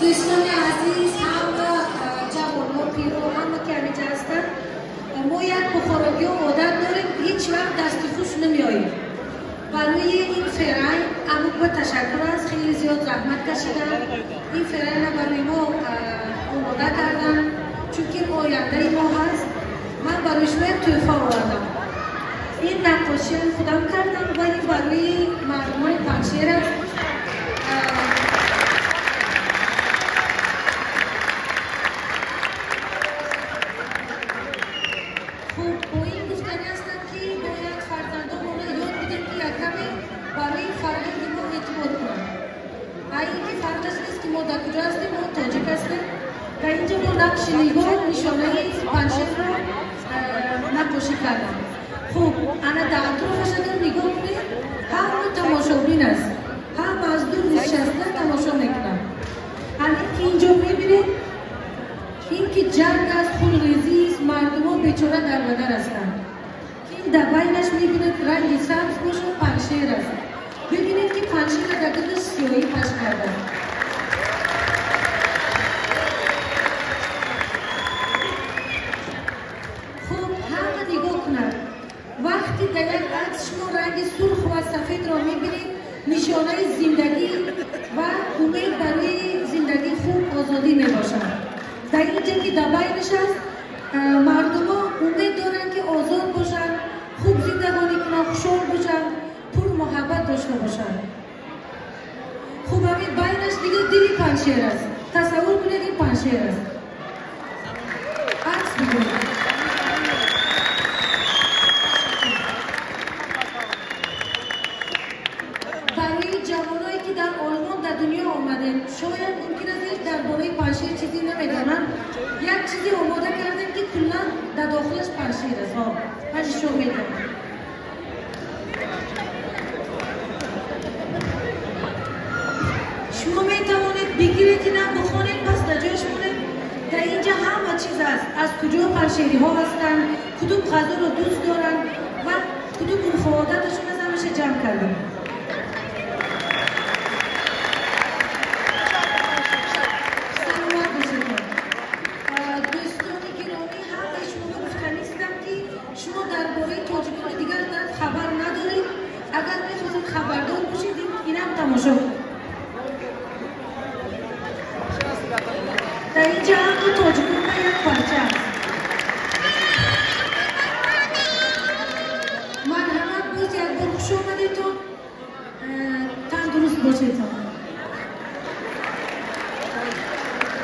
دوستان عزیز هم جوان ها پیرو هم که همینجا هستن ما یک بخورگی و عادت داریم هیچ وقت دست خوش نمی آییم برای این فرهنگ عموق با تشکر است خیلی زیاد زحمت کشیدن این فرهنگ برای ما آماده کردن چون که آینده ما هست من برایش باید تحفه آوردم این نقاشی خودم کردم ولی برای مردمان پنجشیر است برای فرهنگ ما اعتماد کنند. اینکه فرق است که ما در کجا هستیم ما تاجیک هستیم و اینجا ما نقش نگاه نشانه پنجشیر رو نقاشی کردم. خوب انا در اطرافش اگر نگاه کنید هم تماشابین است هم از دور نشسته تماشا میکنن. همین که اینجا میبینید این که جنگ است خونریزی است مردم ها بیچاره در بدر هستند. این در بینش میبینید رنگ سبز باشه پنجشیر است. ببینید که پنجشیر در گرد سیاهی پش کرده. خب همه نگاه کنند. وقتی در یک عکس شما رنگ سرخ و سفید را میبینید نشانه زندگی و امید برای زندگی خوب آزادی میباشد. در اینجا که در بینش است مردم ها امید دارند که آزاد باشند خوب زندگانی کنند خوشحال باشند پر محبت داشته باشند. خوب همین بینش دیگه دلی پنجشیر است. تصور کنید این پنجشیر است. عکس بگیرید. برای جوانایی که در آلمان در دنیا آمدن شاید ممکن است درباره پنجشیر چیزی نمیدانند یک چیزی آماده کردیم که کلا در داخلش پنجشیر است. من شما میدونم شما میتوانید بگیرید اینا بخونید پس در جایش مونید. در اینجا همه چیز است از کجا پنجشیری ها هستن کدوم غذا رو دوست دارن و کدوم عرف و عادتشون از همشه جمع کردیم. دوستان گرامی همه شما گفتنیستم که شما درباره تاجیکان دیگر خبر ندارید. اگر میخواید خبردار باشید اینم تماشا کنید. در اینجا